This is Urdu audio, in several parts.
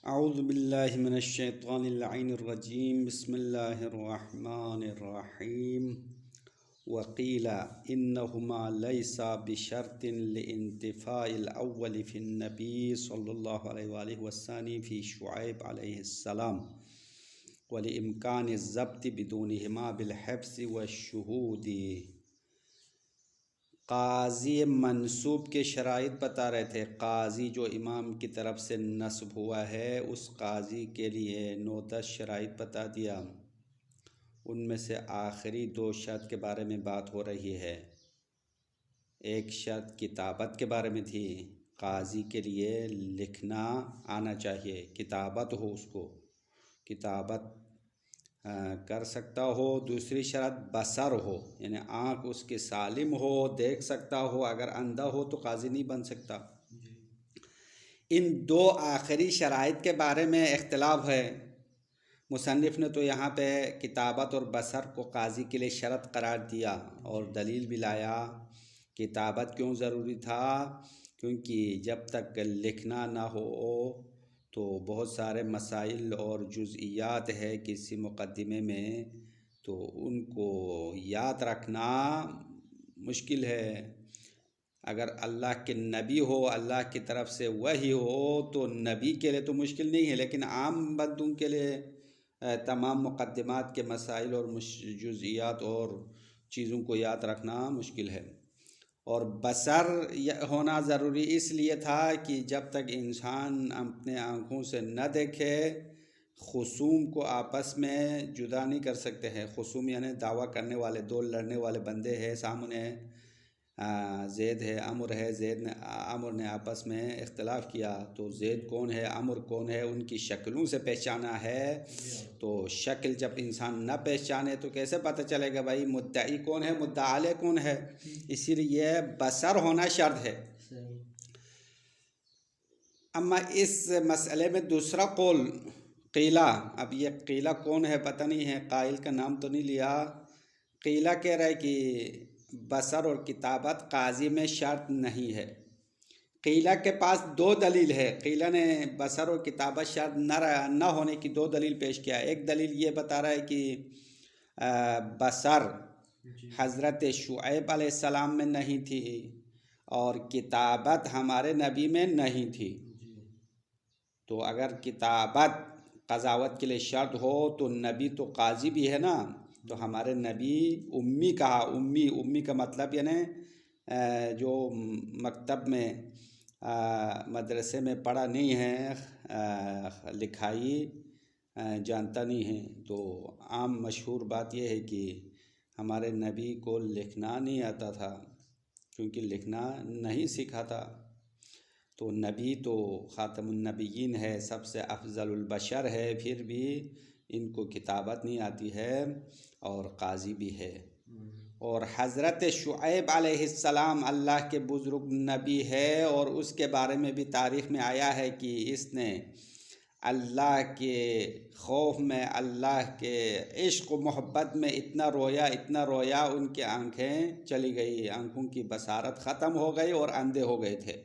اعوذ باللہ من الشیطان اللعین الرجیم بسم اللہ الرحمن الرحیم وقیل انہما لیسا بشرط لانتفاء الاول فی النبی صلی اللہ علیہ وآلہ والثانی فی شعیب علیہ السلام ولامکان الضبط بدونہما بالحفظ والشہود۔ قاضی منصوب کے شرائط بتا رہے تھے۔ قاضی جو امام کی طرف سے نصب ہوا ہے اس قاضی کے لیے 9-10 شرائط بتا دیا۔ ان میں سے آخری 2 شرط کے بارے میں بات ہو رہی ہے۔ ایک شرط کتابت کے بارے میں تھی، قاضی کے لیے لکھنا آنا چاہیے، کتابت ہو، اس کو کتابت کر سکتا ہو۔ دوسری شرط بصر ہو، یعنی آنکھ اس کی سالم ہو، دیکھ سکتا ہو۔ اگر اندھا ہو تو قاضی نہیں بن سکتا۔ ان 2 آخری شرائط کے بارے میں اختلاف ہے۔ مصنف نے تو یہاں پہ کتابت اور بصر کو قاضی کے لیے شرط قرار دیا اور دلیل بھی لایا۔ کتابت کیوں ضروری تھا؟ کیونکہ جب تک لکھنا نہ ہو تو بہت سارے مسائل اور جزئیات ہے کسی مقدمے میں، تو ان کو یاد رکھنا مشکل ہے۔ اگر اللہ کے نبی ہو، اللہ کی طرف سے وحی ہو تو نبی کے لیے تو مشکل نہیں ہے، لیکن عام بندوں کے لیے تمام مقدمات کے مسائل اور جزئیات اور چیزوں کو یاد رکھنا مشکل ہے۔ اور بصر ہونا ضروری اس لیے تھا کہ جب تک انسان اپنے آنکھوں سے نہ دیکھے، خصوم کو آپس میں جدا نہیں کر سکتے ہیں۔ خصوم یعنی دعویٰ کرنے والے، 2 لڑنے والے بندے ہیں سامنے، زید ہے، عمر ہے۔ عمر نے آپس میں اختلاف کیا، تو زید کون ہے، عمر کون ہے، ان کی شکلوں سے پہچانا ہے۔ تو شکل جب انسان نہ پہچانے تو کیسے پتہ چلے گا بھائی مدعی کون ہے، مدعا علیہ کون ہے؟ اسی لیے بصر ہونا شرط ہے۔ اما اس مسئلے میں دوسرا قول قیلہ، اب یہ قیلہ کون ہے پتہ نہیں ہے، قائل کا نام تو نہیں لیا۔ قیلہ کہہ رہا ہے کہ بصر اور کتابت قاضی میں شرط نہیں ہے۔ قیلہ کے پاس 2 دلیل ہے۔ قیلہ نے بصر اور کتابت شرط نہ ہونے کی 2 دلیل پیش کیا۔ ایک دلیل یہ بتا رہا ہے کہ بصر حضرت شعیب علیہ السلام میں نہیں تھی اور کتابت ہمارے نبی میں نہیں تھی۔ تو اگر کتابت قضاوت کے لیے شرط ہو تو نبی تو قاضی بھی ہے نا، تو ہمارے نبی امی کہا۔ امی کا مطلب یعنی جو مکتب میں مدرسے میں پڑھا نہیں ہے، لکھائی جانتا نہیں ہے۔ تو عام مشہور بات یہ ہے کہ ہمارے نبی کو لکھنا نہیں آتا تھا، کیونکہ لکھنا نہیں سیکھا تھا۔ تو نبی تو خاتم النبیین ہے، سب سے افضل البشر ہے، پھر بھی ان کو کتابت نہیں آتی ہے اور قاضی بھی ہے۔ اور حضرت شعیب علیہ السلام اللہ کے بزرگ نبی ہے، اور اس کے بارے میں بھی تاریخ میں آیا ہے کہ اس نے اللہ کے خوف میں، اللہ کے عشق و محبت میں اتنا رویا ان کی آنکھیں چلی گئی، آنکھوں کی بصارت ختم ہو گئی اور اندھے ہو گئے تھے۔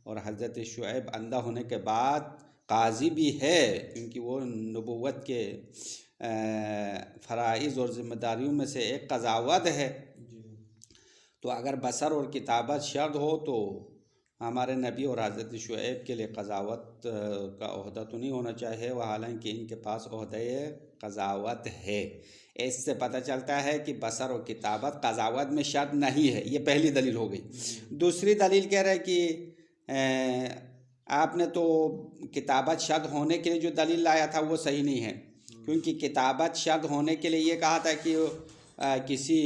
اور حضرت شعیب اندھا ہونے کے بعد قاضی بھی ہے، کیونکہ وہ نبوت کے فرائض اور ذمہ داریوں میں سے ایک قضاوت ہے۔ تو اگر بصر اور کتابت شرط ہو تو ہمارے نبی اور حضرت شعیب کے لیے قضاوت کا عہدہ تو نہیں ہونا چاہیے، وہ حالانکہ ان کے پاس عہدہ قضاوت ہے۔ اس سے پتہ چلتا ہے کہ بصر اور کتابت قضاوت میں شرط نہیں ہے۔ یہ پہلی دلیل ہو گئی۔ دوسری دلیل کہہ رہے کہ آپ نے تو کتابت شرط ہونے کے لیے جو دلیل لایا تھا وہ صحیح نہیں ہے، کیونکہ کتابت شرط ہونے کے لیے یہ کہا تھا کہ کسی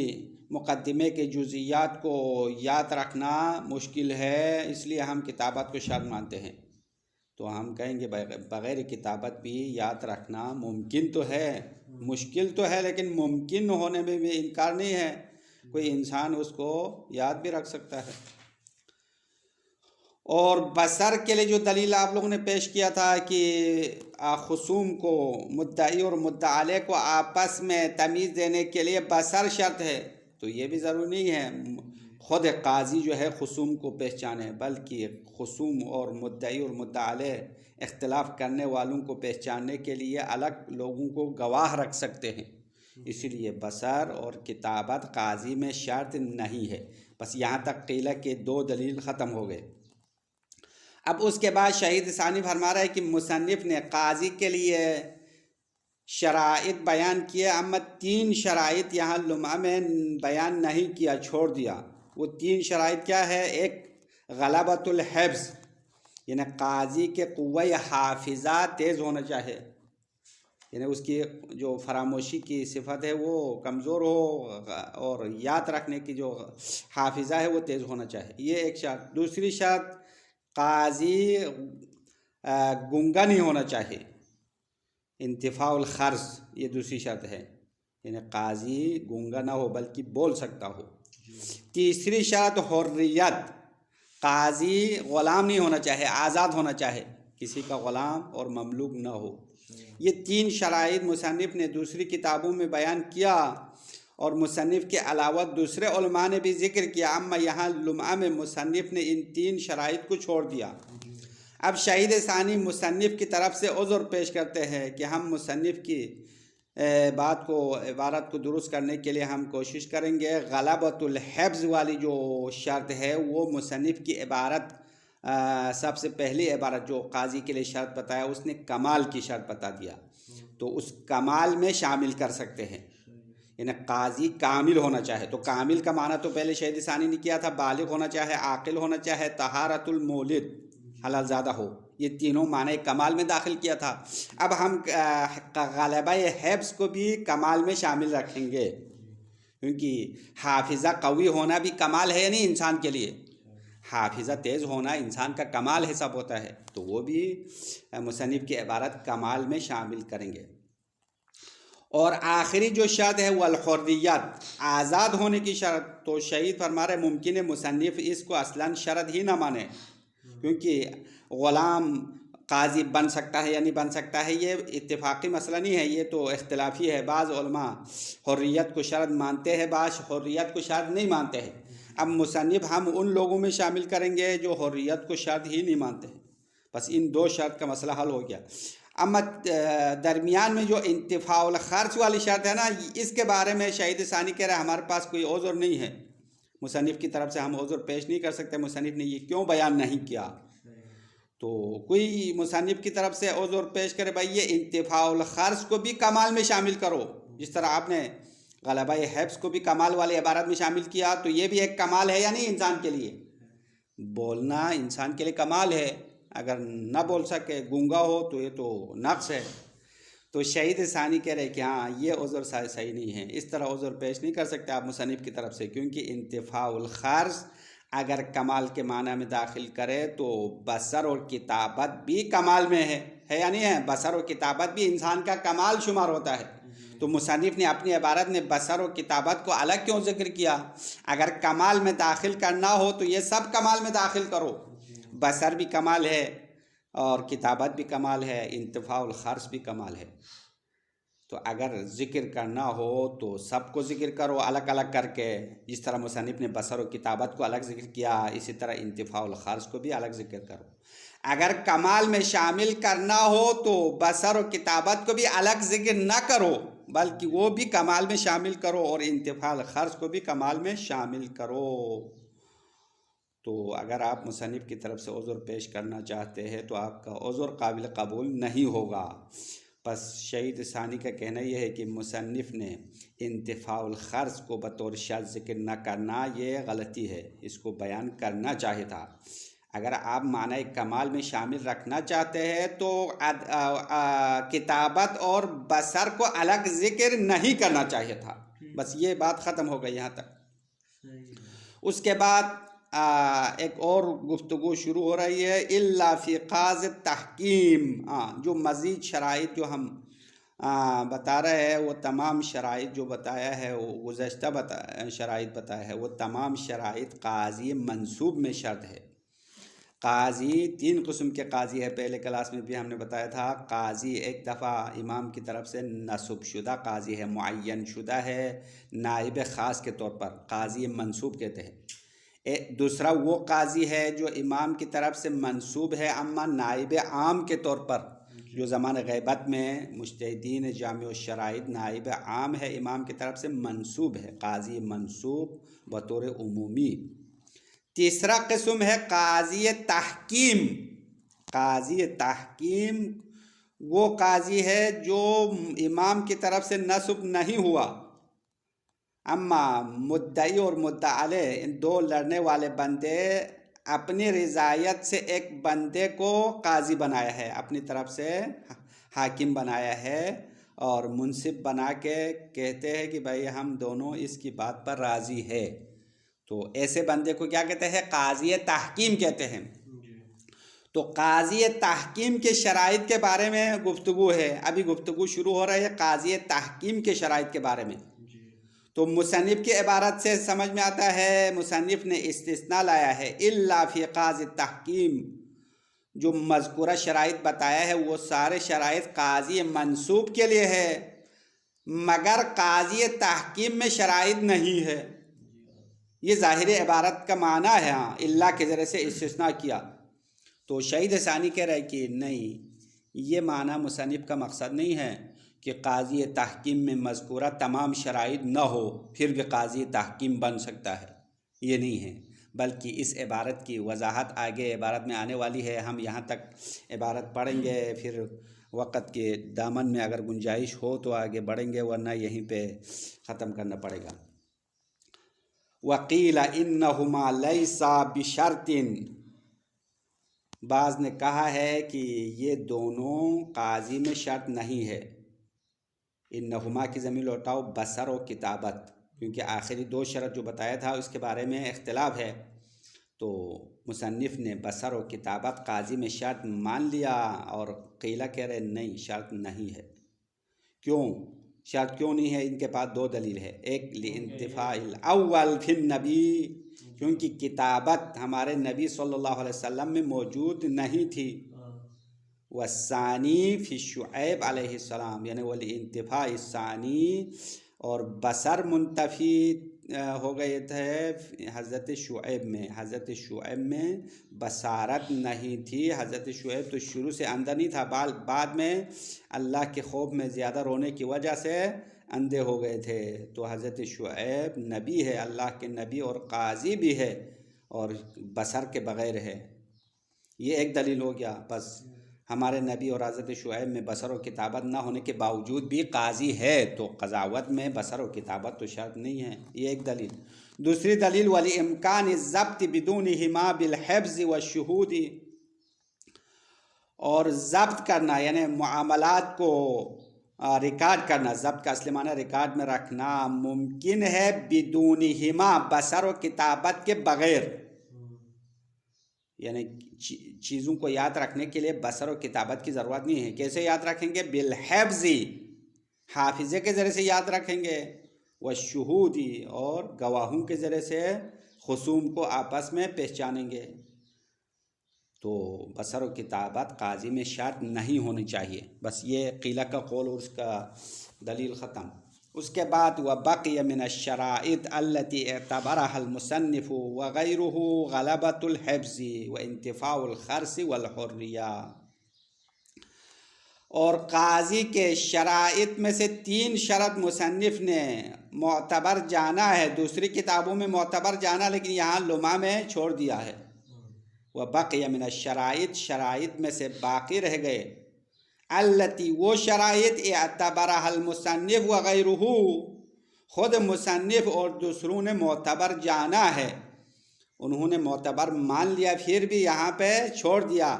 مقدمے کے جزئیات کو یاد رکھنا مشکل ہے، اس لیے ہم کتابت کو شرط مانتے ہیں۔ تو ہم کہیں گے بغیر کتابت بھی یاد رکھنا ممکن تو ہے، مشکل تو ہے، لیکن ممکن ہونے میں بھی انکار نہیں ہے، کوئی انسان اس کو یاد بھی رکھ سکتا ہے۔ اور بصر کے لیے جو دلیل آپ لوگوں نے پیش کیا تھا کہ خصوم کو، مدعی اور مدعا علیہ کو آپس میں تمیز دینے کے لیے بصر شرط ہے، تو یہ بھی ضروری نہیں ہے۔ خود قاضی جو ہے خصوم کو پہچانے، بلکہ خصوم اور مدعی اور مدعا علیہ اختلاف کرنے والوں کو پہچاننے کے لیے الگ لوگوں کو گواہ رکھ سکتے ہیں۔ اسی لیے بصر اور کتابت قاضی میں شرط نہیں ہے۔ بس یہاں تک قیلہ کے 2 دلیل ختم ہو گئے۔ اب اس کے بعد شہید ثانی فرما رہا ہے کہ مصنف نے قاضی کے لیے شرائط بیان کیے، اما 3 شرائط یہاں لمعہ میں بیان نہیں کیا، چھوڑ دیا۔ وہ 3 شرائط کیا ہے؟ ایک غلبۃ الحفظ، یعنی قاضی کے قوہ حافظہ تیز ہونا چاہے، یعنی اس کی جو فراموشی کی صفت ہے وہ کمزور ہو، اور یاد رکھنے کی جو حافظہ ہے وہ تیز ہونا چاہے، یہ ایک شرط۔ دوسری شرط، قاضی گنگا نہیں ہونا چاہے، انتفاع الخرص، یہ دوسری شرط ہے، یعنی قاضی گنگا نہ ہو بلکہ بول سکتا ہو۔ تیسری شرط حریت، قاضی غلام نہیں ہونا چاہے، آزاد ہونا چاہے، کسی کا غلام اور مملوک نہ ہو۔ یہ 3 شرائط مصنف نے دوسری کتابوں میں بیان کیا، اور مصنف کے علاوہ دوسرے علماء نے بھی ذکر کیا، اما یہاں لمعہ میں مصنف نے ان 3 شرائط کو چھوڑ دیا۔ اب شہید ثانی مصنف کی طرف سے عذر پیش کرتے ہیں کہ ہم مصنف کی بات کو، عبارت کو درست کرنے کے لیے ہم کوشش کریں گے۔ غلبۃ الحفظ والی جو شرط ہے وہ مصنف کی عبارت، سب سے پہلی عبارت جو قاضی کے لیے شرط بتایا اس نے کمال کی شرط بتا دیا، تو اس کمال میں شامل کر سکتے ہیں، یعنی قاضی کامل ہونا چاہے۔ تو کامل کا معنی تو پہلے شہید ثانی نے کیا تھا، بالغ ہونا چاہے، عاقل ہونا چاہے، طہارت المولد، حلال زادہ ہو، یہ تینوں معنی کمال میں داخل کیا تھا۔ اب ہم غلبہ حفظ کو بھی کمال میں شامل رکھیں گے، کیونکہ حافظہ قوی ہونا بھی کمال ہے، یعنی انسان کے لیے حافظہ تیز ہونا انسان کا کمال حساب ہوتا ہے، تو وہ بھی مصنف کی عبارت کمال میں شامل کریں گے۔ اور آخری جو شرط ہے وہ الحریت، آزاد ہونے کی شرط، تو شہید فرما رہے ممکن ہے مصنف اس کو اصلاً شرط ہی نہ مانے، کیونکہ غلام قاضی بن سکتا ہے یا نہیں بن سکتا ہے یہ اتفاقی مسئلہ نہیں ہے، یہ تو اختلافی ہے۔ بعض علماء حریت کو شرط مانتے ہیں، بعض حریت کو شرط نہیں مانتے ہیں۔ اب مصنف ہم ان لوگوں میں شامل کریں گے جو حریت کو شرط ہی نہیں مانتے ہیں، بس ان 2 شرط کا مسئلہ حل ہو گیا۔ اما درمیان میں جو انتفاع الخرص والی شرط ہے نا، اس کے بارے میں شہید ثانی کہہ رہا ہے ہمارے پاس کوئی عذر نہیں ہے، مصنف کی طرف سے ہم عذر پیش نہیں کر سکتے، مصنف نے یہ کیوں بیان نہیں کیا؟ تو کوئی مصنف کی طرف سے عذر پیش کرے، بھائی یہ انتفاع الخرص کو بھی کمال میں شامل کرو، جس طرح آپ نے غلبہ حفظ کو بھی کمال والی عبارت میں شامل کیا، تو یہ بھی ایک کمال ہے یا نہیں انسان کے لیے؟ بولنا انسان کے لیے کمال ہے، اگر نہ بول سکے، گونگا ہو، تو یہ تو نقص ہے۔ تو شہید ثانی کہہ رہے کہ ہاں یہ عذر صحیح نہیں ہے، اس طرح عذر پیش نہیں کر سکتے آپ مصنف کی طرف سے، کیونکہ انتفاع الخرص اگر کمال کے معنی میں داخل کرے تو بصر اور کتابت بھی کمال میں ہے یا نہیں ہے؟ بصر اور کتابت بھی انسان کا کمال شمار ہوتا ہے، تو مصنف نے اپنی عبارت میں بصر و کتابت کو الگ کیوں ذکر کیا؟ اگر کمال میں داخل کرنا ہو تو یہ سب کمال میں داخل کرو، بصر بھی کمال ہے اور کتابت بھی کمال ہے، انتفاع الخرص بھی کمال ہے۔ تو اگر ذکر کرنا ہو تو سب کو ذکر کرو الگ الگ کر کے، جس طرح مصنف نے بصر و کتابت کو الگ ذکر کیا، اسی طرح انتفاع الخرص کو بھی الگ ذکر کرو۔ اگر کمال میں شامل کرنا ہو تو بصر و کتابت کو بھی الگ ذکر نہ کرو، بلکہ وہ بھی کمال میں شامل کرو، اور انتفاع الخرص کو بھی کمال میں شامل کرو۔ تو اگر آپ مصنف کی طرف سے عذر پیش کرنا چاہتے ہیں تو آپ کا عذر قابل قبول نہیں ہوگا۔ بس شہید ثانی کا کہنا یہ ہے کہ مصنف نے انتفاع الخرص کو بطور شرط ذکر نہ کرنا یہ غلطی ہے، اس کو بیان کرنا چاہیے تھا۔ اگر آپ معنی کمال میں شامل رکھنا چاہتے ہیں تو کتابت اور بصر کو الگ ذکر نہیں کرنا چاہیے تھا، بس یہ بات ختم ہو گئی یہاں تک۔ اس کے بعد ایک اور گفتگو شروع ہو رہی ہے، الا فی قاضی تحکیم، جو مزید شرائط جو ہم بتا رہے ہیں وہ تمام شرائط جو بتایا ہے، وہ گزشتہ شرائط بتایا ہے، وہ تمام شرائط قاضی منصوب میں شرط ہے۔ قاضی 3 قسم کے قاضی ہے، پہلے کلاس میں بھی ہم نے بتایا تھا۔ قاضی ایک دفعہ امام کی طرف سے نصب شدہ قاضی ہے، معین شدہ ہے، نائب خاص کے طور پر قاضی منصوب کہتے ہیں۔ دوسرا وہ قاضی ہے جو امام کی طرف سے منصوب ہے اما نائب عام کے طور پر، جو زمان غیبت میں مجتہدین جامع الشرائط نائب عام ہے، امام کی طرف سے منصوب ہے، قاضی منصوب بطور عمومی۔ تیسرا قسم ہے قاضی تحکیم۔ قاضی تحکیم وہ قاضی ہے جو امام کی طرف سے نصب نہیں ہوا، اما مدعی اور مدعی علیہ ان دو لڑنے والے بندے اپنی رضایت سے ایک بندے کو قاضی بنایا ہے، اپنی طرف سے حاکم بنایا ہے اور منصف بنا کے کہتے ہیں کہ بھائی ہم دونوں اس کی بات پر راضی ہے، تو ایسے بندے کو کیا کہتے ہیں؟ قاضی تحکیم کہتے ہیں۔ تو قاضی تحکیم کے شرائط کے بارے میں گفتگو ہے، ابھی گفتگو شروع ہو رہی ہے قاضی تحکیم کے شرائط کے بارے میں۔ تو مصنف کی عبارت سے سمجھ میں آتا ہے، مصنف نے استثناء لایا ہے، الا فی قاضی تحکیم، جو مذکورہ شرائط بتایا ہے وہ سارے شرائط قاضی منصوب کے لیے ہے، مگر قاضی تحکیم میں شرائط نہیں ہے۔ یہ ظاہر عبارت کا معنی ہے، ہاں الا کے ذریعے سے استثناء کیا۔ تو شہید ثانی کہہ رہے کہ نہیں، یہ معنی مصنف کا مقصد نہیں ہے کہ قاضی تحکیم میں مذکورہ تمام شرائط نہ ہو پھر بھی قاضی تحکیم بن سکتا ہے، یہ نہیں ہے، بلکہ اس عبارت کی وضاحت آگے عبارت میں آنے والی ہے۔ ہم یہاں تک عبارت پڑھیں گے، پھر وقت کے دامن میں اگر گنجائش ہو تو آگے بڑھیں گے، ورنہ یہیں پہ ختم کرنا پڑے گا۔ وقیل انہما لیسا بشرط، بعض نے کہا ہے کہ یہ دونوں قاضی میں شرط نہیں ہے۔ انہما کی ضمیر لوٹاؤ بصر و کتابت، کیونکہ آخری دو شرط جو بتایا تھا اس کے بارے میں اختلاف ہے، تو مصنف نے بصر و کتابت قاضی میں شرط مان لیا، اور قیلہ کہہ رہے نہیں، شرط نہیں ہے۔ کیوں شرط کیوں نہیں ہے؟ ان کے پاس دو دلیل ہے، ایک لانتفاء الاول فی النبی، کیونکہ کتابت ہمارے نبی صلی اللہ علیہ وسلم میں موجود نہیں تھی، والثانی فی شعیب علیہ السلام، یعنی والانتفاء الثانی، اور بصر منتفی ہو گئے تھے حضرت شعیب میں۔ حضرت شعیب میں بصارت نہیں تھی، حضرت شعیب تو شروع سے اندھا نہیں تھا، بعد میں اللہ کے خوف میں زیادہ رونے کی وجہ سے اندھے ہو گئے تھے۔ تو حضرت شعیب نبی ہے، اللہ کے نبی اور قاضی بھی ہے، اور بصر کے بغیر ہے۔ یہ ایک دلیل ہو گیا۔ بس ہمارے نبی اور حضرت شعیب میں بصر و کتابت نہ ہونے کے باوجود بھی قاضی ہے، تو قضاوت میں بصر و کتابت تو شرط نہیں ہے، یہ ایک دلیل۔ دوسری دلیل وَلِإِمْكَانِ الضَّبْطِ بِدُونِهِمَا بِالْحِفْظِ وَالشُّهُودِ، اور ضبط کرنا یعنی معاملات کو ریکارڈ کرنا، ضبط کا اصل معنی ریکارڈ میں رکھنا ممکن ہے بدونہما، بصر و کتابت کے بغیر، یعنی چیزوں کو یاد رکھنے کے لیے بصر و کتابت کی ضرورت نہیں ہے۔ کیسے یاد رکھیں گے؟ بالحفظ، حافظے کے ذریعے سے یاد رکھیں گے، والشہود، اور گواہوں کے ذریعے سے خصوم کو آپس میں پہچانیں گے۔ تو بصر و کتابت قاضی میں شرط نہیں ہونی چاہیے۔ بس یہ قیلہ کا قول اور اس کا دلیل ختم۔ اس کے بعد وَبَقِيَ مِنَ الشَّرَائِطِ الَّتِي اعْتَبَرَهَا الْمُصَنِّفُ وَغَيْرُهُ غَلَبَةُ الْحِفْظِ وَانْتِفَاءُ الْخَرْصِ وَالْحُرِّيَّةِ، اور قاضی کے شرائط میں سے 3 شرط مصنف نے معتبر جانا ہے، دوسری کتابوں میں معتبر جانا لیکن یہاں لمحہ میں چھوڑ دیا ہے۔ وَبَقِيَ مِنَ الشَّرَائِطِ، شرائط میں سے باقی رہ گئے، التی، وہ شرائط اعتبرها المصنف وغیرہ، خود مصنف اور دوسروں نے معتبر جانا ہے، انہوں نے معتبر مان لیا پھر بھی یہاں پہ چھوڑ دیا۔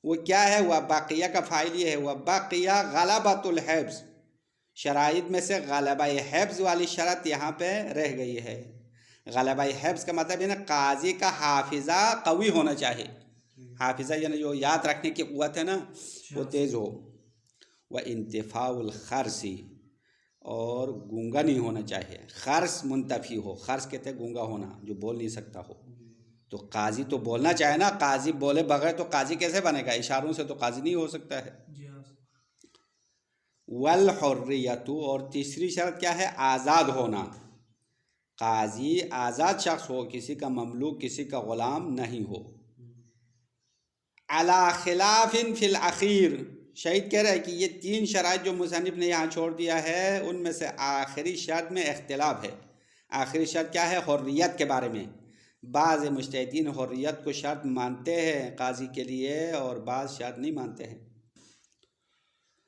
وہ کیا ہے؟ وَبَقِيَ کا فاعل یہ ہے، وَبَقِيَ غَلَبَةُ الْحِفْظِ، شرائط میں سے غلبہ حفظ والی شرط یہاں پہ رہ گئی ہے۔ غلبہ حفظ کا مطلب ہے نا قاضی کا حافظہ قوی ہونا چاہیے، حافظہ یعنی جو یاد رکھنے کی قوت ہے نا وہ تیز ہو۔ وَانْتِفَاءُ الْخَرْصِ، اور گونگا نہیں ہونا چاہیے، خرس منتفی ہو، خرس کہتے ہیں گونگا ہونا، جو بول نہیں سکتا ہو۔ تو قاضی تو بولنا چاہے نا، قاضی بولے بغیر تو قاضی کیسے بنے گا؟ اشاروں سے تو قاضی نہیں ہو سکتا ہے۔ وَالْحُرِّيَّةُ، اور تیسری شرط کیا ہے؟ آزاد ہونا۔ قاضی آزاد شخص ہو، کسی کا مملوک، کسی کا غلام نہیں ہو۔ علی خلاف فی الاخیر، شہید کہہ رہا ہے کہ یہ 3 شرائط جو مصنف نے یہاں چھوڑ دیا ہے ان میں سے آخری شرط میں اختلاف ہے۔ آخری شرط کیا ہے؟ حریت کے بارے میں۔ بعض مجتہدین حریت کو شرط مانتے ہیں قاضی کے لیے اور بعض شرط نہیں مانتے ہیں۔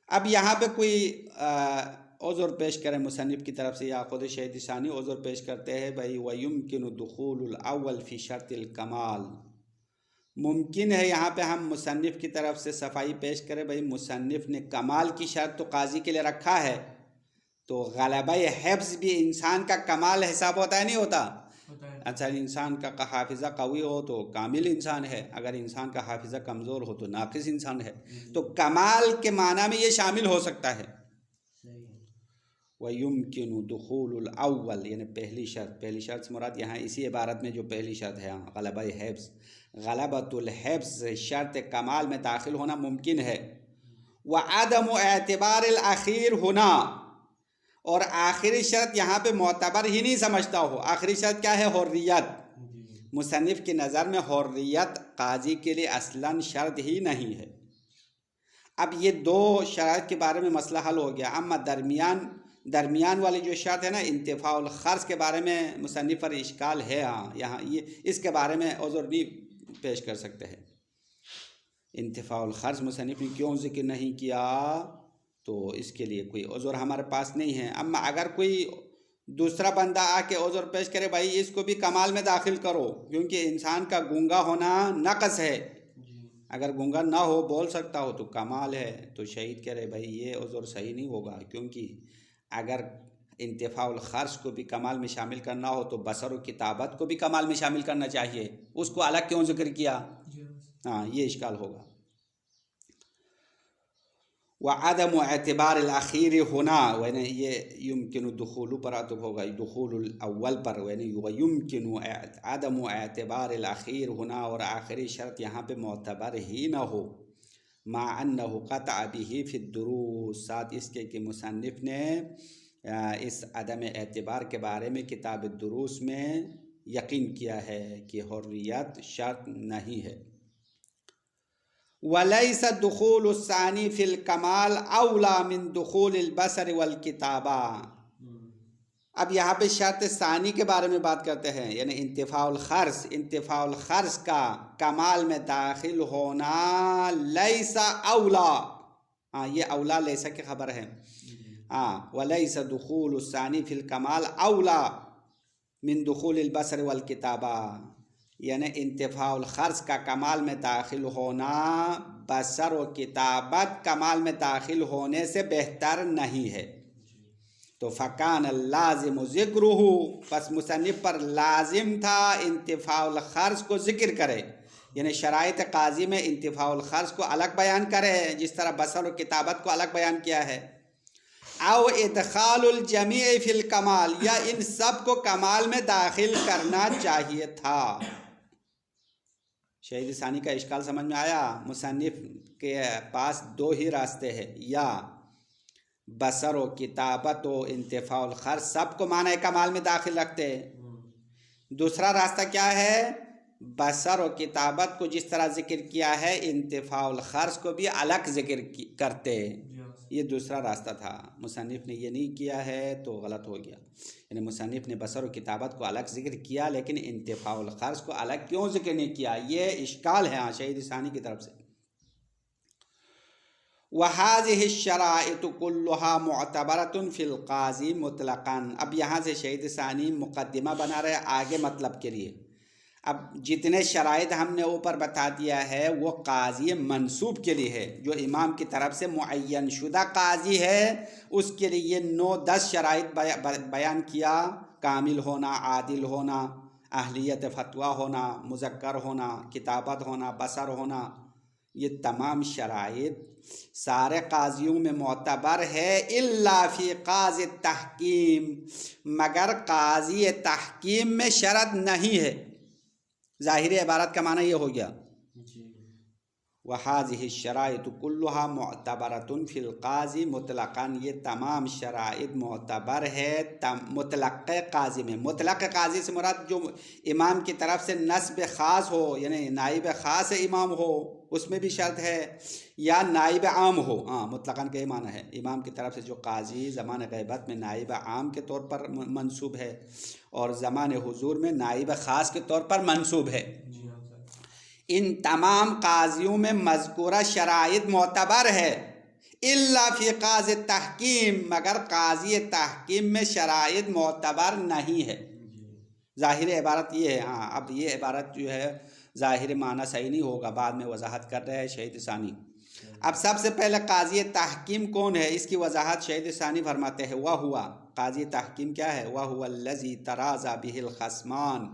اب یہاں پہ کوئی عذر پیش کرے مصنف کی طرف سے یا خود شہید ثانی عذر پیش کرتے ہیں، بھائی وَيُمْكِنُ دُخُولُ الْأَوَّلِ فِي شَرْطِ الْكَمَالِ، ممکن ہے یہاں پہ ہم مصنف کی طرف سے صفائی پیش کریں، بھائی مصنف نے کمال کی شرط تو قاضی کے لیے رکھا ہے، تو غلبہ حفظ بھی انسان کا کمال حساب ہوتا ہے نہیں ہوتا؟ اچھا، انسان کا حافظہ قوی ہو تو کامل انسان ہے، اگر انسان کا حافظہ کمزور ہو تو ناقص انسان ہے، تو کمال کے معنی میں یہ شامل ہو سکتا ہے۔ وَيُمْكِنُ دُخُولُ الْأَوَّلِ، یعنی پہلی شرط سے مراد یہاں اسی عبارت میں جو پہلی شرط ہے غلبہ حفظ، غلبۃ الحفظ شرط کمال میں داخل ہونا ممکن ہے۔ وَعَدَمُ اعتبار الْأَخِيرِ ہونا، اور آخری شرط یہاں پہ معتبر ہی نہیں سمجھتا ہو۔ آخری شرط کیا ہے؟ حریت۔ مصنف کی نظر میں حریت قاضی کے لیے اصلاً شرط ہی نہیں ہے۔ اب یہ 2 شرائط کے بارے میں مسئلہ حل ہو گیا۔ اما درمیان والی جو شرط ہے نا، انتفاع الخرص کے بارے میں مصنف پر اشکال ہے، یہاں اس کے بارے میں عذر نہیں پیش کر سکتے ہیں۔ انتفاع الخرص مصنف نے کیوں ذکر نہیں کیا، تو اس کے لیے کوئی عذر ہمارے پاس نہیں ہے۔ اما اگر کوئی دوسرا بندہ آ کے عذر پیش کرے، بھائی اس کو بھی کمال میں داخل کرو، کیونکہ انسان کا گونگا ہونا نقص ہے، اگر گونگا نہ ہو، بول سکتا ہو تو کمال ہے، تو شہید کہہ رہے بھائی یہ عذر صحیح نہیں ہوگا، کیونکہ اگر انتفاع الخرص کو بھی کمال میں شامل کرنا ہو تو بصر و کتابت کو بھی کمال میں شامل کرنا چاہیے، اس کو الگ کیوں ذکر کیا؟ یہ اشکال ہوگا۔ وعدم اعتبار الاخیر ہونا، یعنی یہ یمکن دخول پر عطف ہوگا، دخول الاول پر، یعنی یمکن عدم اعتبار الاخیر ہونا، اور آخری شرط یہاں پہ معتبر ہی نہ ہو، مع انہ قطع به فی الدروس، ساتھ اس کے کہ مصنف نے اس عدم اعتبار کے بارے میں کتاب الدروس میں یقین کیا ہے کہ حریت شرط نہیں ہے۔ وَلَيْسَ دُخُولُ الثَّانِي فِي الْكَمَالِ أَوْلَى مِن دُخُولِ الْبَصَرِ وَالْكِتَابَةِ، اب یہاں پہ شرط ثانی کے بارے میں بات کرتے ہیں، یعنی انتفاع الخرص کا کمال میں داخل ہونا لیس اولا، یہ اولا لیسا کی خبر ہے، وَلَيْسَ دُخُولُ الثَّانِي فِي الْكَمَالِ أَوْلَى مِن دُخُولِ الْبَصَرِ وَالْكِتَابَةِ، یعنی انتفاع الخرص کا کمال میں داخل ہونا بصر و کتابت کمال میں داخل ہونے سے بہتر نہیں ہے۔ تو فکان اللازم ذکرہ، پس مصنف پر لازم تھا انتفاع الخرص کو ذکر کرے، یعنی شرائط قاضی میں انتفاع الخرص کو الگ بیان کرے، جس طرح بصر و کتابت کو الگ بیان کیا ہے، او ادخال الجمیع فی الکمال، یا ان سب کو کمال میں داخل کرنا چاہیے تھا۔ شہید ثانی کا اشکال سمجھ میں آیا؟ مصنف کے پاس 2 ہی راستے ہیں، یا بصر و کتابت و انتفاع الخرص سب کو معنی کمال میں داخل رکھتے، دوسرا راستہ کیا ہے، بصر و کتابت کو جس طرح ذکر کیا ہے انتفاع الخرص کو بھی الگ ذکر کرتے، یہ دوسرا راستہ تھا۔ مصنف نے یہ نہیں کیا ہے تو غلط ہو گیا، یعنی مصنف نے بصر و کتابت کو الگ ذکر کیا لیکن انتفاع الخرص کو الگ کیوں ذکر نہیں کیا، یہ اشکال ہے شہید ثانی کی طرف سے۔ وَهَذِهِ الشَّرَائِطُ كُلُّهَا مُعْتَبَرَةٌ فِي الْقَاضِي مُطْلَقًا، اب یہاں سے شہید ثانی مقدمہ بنا رہے آگے مطلب کے لیے۔ اب جتنے شرائط ہم نے اوپر بتا دیا ہے وہ قاضی منصوب کے لیے ہے، جو امام کی طرف سے معین شدہ قاضی ہے اس کے لیے 9-10 شرائط بیان کیا، کامل ہونا، عادل ہونا، اہلیت فتویٰ ہونا، مذکر ہونا، کتابت ہونا، بصر ہونا، یہ تمام شرائط سارے قاضیوں میں معتبر ہے، الا فی قاضی تحکیم، مگر قاضی تحکیم میں شرط نہیں ہے۔ ظاہری عبارت کا معنی یہ ہو گیا، وَهَذِهِ الشَّرَائِطُ كُلُّهَا مُعْتَبَرَةٌ فِي الْقَاضِ مطلقاً، یہ تمام شرائط معتبر ہے مطلق قاضی میں۔ مطلق قاضی سے مراد جو امام کی طرف سے نصب خاص ہو، یعنی نائب خاص امام ہو، اس میں بھی شرط ہے، یا نائب عام ہو۔ مطلقاً کا یہ معنی ہے امام کی طرف سے جو قاضی زمان غیبت میں نائب عام کے طور پر منصوب ہے اور زمان حضور میں نائب خاص کے طور پر منصوب ہے، ان تمام قاضیوں میں مذکورہ شرائط معتبر ہے، الا فی قاضی تحکیم، مگر قاضی تحکیم میں شرائط معتبر نہیں ہے۔ ظاہر عبارت یہ ہے، اب یہ عبارت جو ہے ظاہر معنی صحیح نہیں ہوگا، بعد میں وضاحت کر رہے ہیں شہید ثانی۔ اب سب سے پہلے قاضی تحکیم کون ہے، اس کی وضاحت شہید ثانی فرماتے ہیں، وہ ہوا قاضی تحکیم کیا ہے، وہ هو الذی تراضی بہ الخصمان،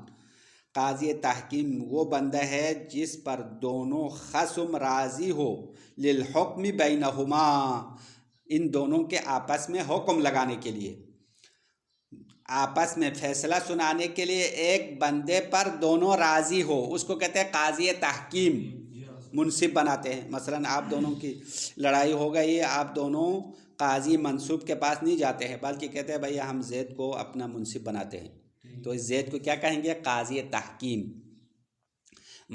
قاضی تحکیم وہ بندہ ہے جس پر دونوں خصم راضی ہو، للحکم بینہما، ان دونوں کے آپس میں حکم لگانے کے لیے، آپس میں فیصلہ سنانے کے لیے ایک بندے پر دونوں راضی ہو، اس کو کہتے ہیں قاضی تحکیم، منصف بناتے ہیں۔ مثلا آپ دونوں کی لڑائی ہو گئی، آپ دونوں قاضی منصوب کے پاس نہیں جاتے ہیں، بلکہ کہتے ہیں بھائی ہم زید کو اپنا منصف بناتے ہیں، تو اس زید کو کیا کہیں گے، قاضی تحکیم،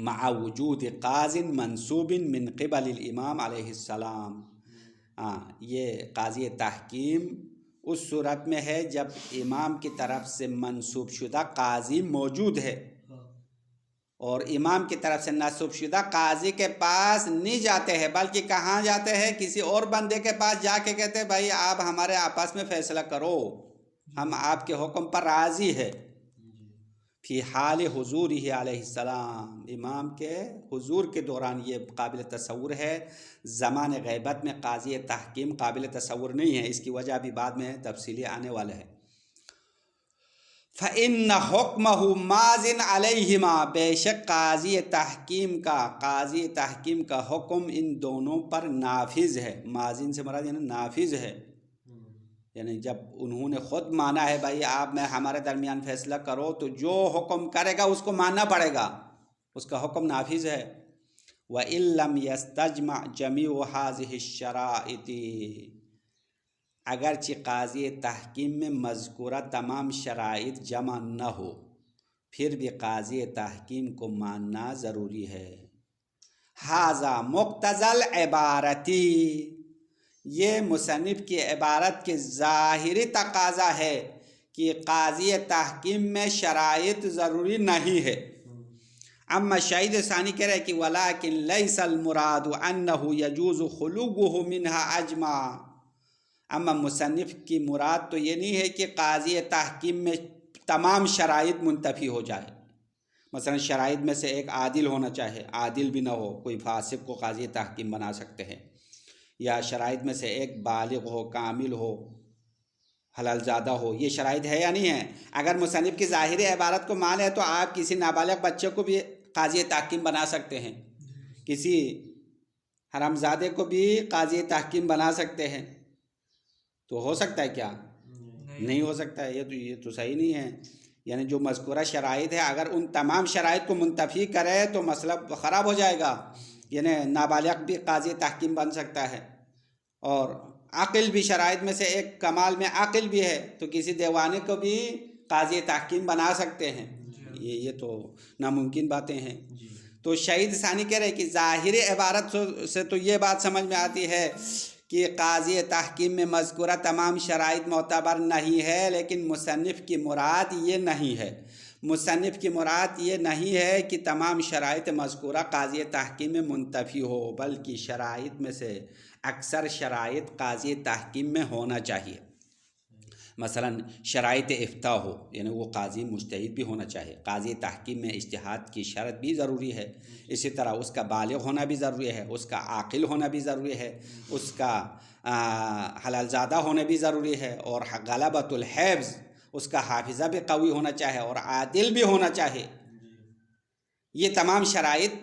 مع وجود قاض منصوب من قبل الامام علیہ السلام۔ یہ قاضی تحکیم اس صورت میں ہے جب امام کی طرف سے منصوب شدہ قاضی موجود ہے، اور امام کی طرف سے منصوب شدہ قاضی کے پاس نہیں جاتے ہیں، بلکہ کہاں جاتے ہیں، کسی اور بندے کے پاس جا کے کہتے ہیں بھائی آپ ہمارے آپس میں فیصلہ کرو، ہم آپ کے حکم پر راضی ہے۔ فی حال حضور ہی علیہ السلام، امام کے حضور کے دوران یہ قابل تصور ہے، زمان غیبت میں قاضی تحکیم قابل تصور نہیں ہے، اس کی وجہ بھی بعد میں تفصیلی آنے والا ہے۔ فإن حکمہ ماضٍ علیہما، بے شک قاضی تحکیم کا حکم ان دونوں پر نافذ ہے، ماضٍ سے مراد یعنی نافذ ہے، یعنی جب انہوں نے خود مانا ہے بھائی آپ میں ہمارے درمیان فیصلہ کرو، تو جو حکم کرے گا اس کو ماننا پڑے گا، اس کا حکم نافذ ہے۔ وَإِن لَّمْ يَسْتَجْمَعْ جَمِيعُ هَٰذِهِ الشَّرَائِطِ، اگرچہ قاضی تحکیم میں مذکورہ تمام شرائط جمع نہ ہو، پھر بھی قاضی تحکیم کو ماننا ضروری ہے۔ ھذا مقتضی العبارتی، یہ مصنف کی عبارت کے ظاہری تقاضا ہے کہ قاضی تحکیم میں شرائط ضروری نہیں ہے۔ اما شہید ثانی کہہ رہے کہ ولیکن لیس المراد انہ یجوز خلوہ منہا اجمع، اما مصنف کی مراد تو یہ نہیں ہے کہ قاضی تحکیم میں تمام شرائط منتفی ہو جائے، مثلا شرائط میں سے ایک عادل ہونا چاہے، عادل بھی نہ ہو، کوئی فاسق کو قاضی تحکیم بنا سکتے ہیں، یا شرائط میں سے ایک بالغ ہو، کامل ہو، حلال زادہ ہو، یہ شرائط ہے یا نہیں ہے؟ اگر مصنف کی ظاہری عبارت کو مانے تو آپ کسی نابالغ بچے کو بھی قاضی تحکیم بنا سکتے ہیں، کسی حرام زادے کو بھی قاضی تحکیم بنا سکتے ہیں، تو ہو سکتا ہے کیا؟ نہیں ہو سکتا ہے، یہ تو صحیح نہیں ہے۔ یعنی جو مذکورہ شرائط ہے اگر ان تمام شرائط کو منتفی کرے تو مسئلہ خراب ہو جائے گا، یعنی نابالغ بھی قاضی تحکیم بن سکتا ہے، اور عقل بھی شرائط میں سے ایک کمال میں عقل بھی ہے، تو کسی دیوانے کو بھی قاضی تحکیم بنا سکتے ہیں، یہ تو ناممکن باتیں ہیں۔ تو شہید ثانی کہہ رہے کہ ظاہری عبارت سے تو یہ بات سمجھ میں آتی ہے کہ قاضی تحکیم میں مذکورہ تمام شرائط معتبر نہیں ہے، لیکن مصنف کی مراد یہ نہیں ہے، مصنف کی مراد یہ نہیں ہے کہ تمام شرائط مذکورہ قاضی تحکیم میں منتفی ہو، بلکہ شرائط میں سے اکثر شرائط قاضی تحکیم میں ہونا چاہیے۔ مثلا شرائط افتاء ہو، یعنی وہ قاضی مجتہد بھی ہونا چاہیے، قاضی تحکیم میں اجتہاد کی شرط بھی ضروری ہے، اسی طرح اس کا بالغ ہونا بھی ضروری ہے، اس کا عاقل ہونا بھی ضروری ہے، اس کا حلال زادہ ہونا بھی ضروری ہے، اور غلبۃ الحفظ، اس کا حافظہ بھی قوی ہونا چاہیے، اور عادل بھی ہونا چاہیے۔ یہ تمام شرائط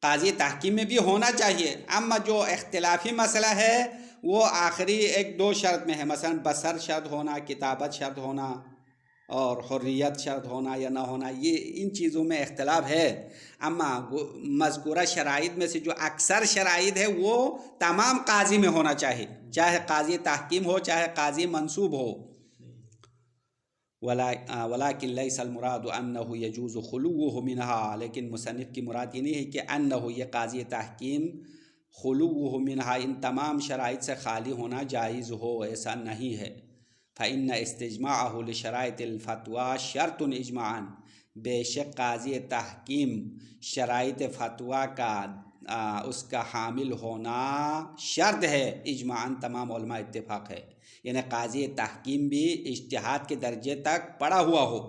قاضی تحکیم میں بھی ہونا چاہیے۔ اما جو اختلافی مسئلہ ہے وہ آخری ایک دو شرط میں ہے، مثلا بصر شرط ہونا، کتابت شرط ہونا، اور حریت شرط ہونا یا نہ ہونا، یہ ان چیزوں میں اختلاف ہے۔ اما مذکورہ شرائط میں سے جو اکثر شرائط ہے وہ تمام قاضی میں ہونا چاہیے، چاہے قاضی تحکیم ہو چاہے قاضی منصوب ہو۔ ولیکن لیس المراد انہ یجوز خلوہ منہا، لیکن مصنف کی مراد یہ نہیں ہے کہ انہ یہ قاضی تحکیم خلوہ منہا ان تمام شرائط سے خالی ہونا جائز ہو، ایسا نہیں ہے۔ فإن استجماعہ لشرائط الفتویٰ شرط اجماعاً، بے شک قاضی تحکیم شرائط فتویٰ کا اس کا حامل ہونا شرط ہے، اجماعاً تمام علماء اتفاق ہے۔ یعنی قاضی تحکیم بھی اجتہاد کے درجے تک پڑھا ہوا ہو،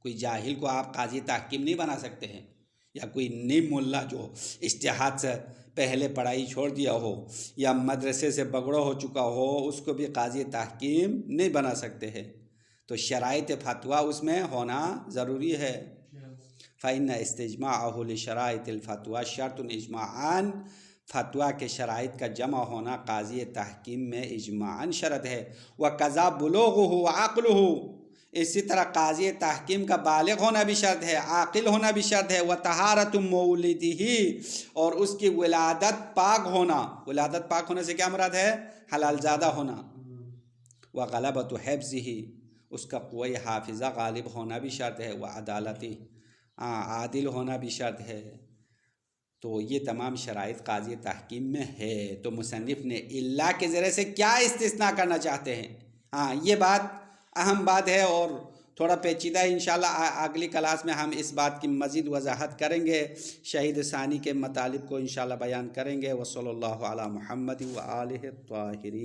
کوئی جاہل کو آپ قاضی تحکیم نہیں بنا سکتے ہیں، یا کوئی نیم ملا جو اجتہاد سے پہلے پڑھائی چھوڑ دیا ہو یا مدرسے سے بگڑا ہو چکا ہو، اس کو بھی قاضی تحکیم نہیں بنا سکتے ہیں۔ تو شرائط فتویٰ اس میں ہونا ضروری ہے۔ فإن استجماعہ لشرائط الفتویٰ شرط اجماعاً، فتویٰ کے شرائط کا جمع ہونا قاضی تحکیم میں اجماعاً شرط ہے۔ وقضا بلوغہ وعقلہ، اسی طرح قاضی تحکیم کا بالغ ہونا بھی شرط ہے، عاقل ہونا بھی شرط ہے۔ وطہارت مولدہ، اور اس کی ولادت پاک ہونا، ولادت پاک ہونے سے کیا مراد ہے؟ حلال زادہ ہونا۔ وغلبۃ حفظہ، اس کا قوہ حافظہ غالب ہونا بھی شرط ہے۔ وعدالتہ، عادل ہونا بھی شرط ہے۔ تو یہ تمام شرائط قاضی تحکیم میں ہے۔ تو مصنف نے الا کے ذریعے سے کیا استثناء کرنا چاہتے ہیں؟ یہ بات اہم بات ہے اور تھوڑا پیچیدہ ہے، انشاءاللہ اگلی کلاس میں ہم اس بات کی مزید وضاحت کریں گے، شہید ثانی کے مطالب کو انشاءاللہ بیان کریں گے۔ وصلی اللہ علی محمد وآلہ الطاہرین۔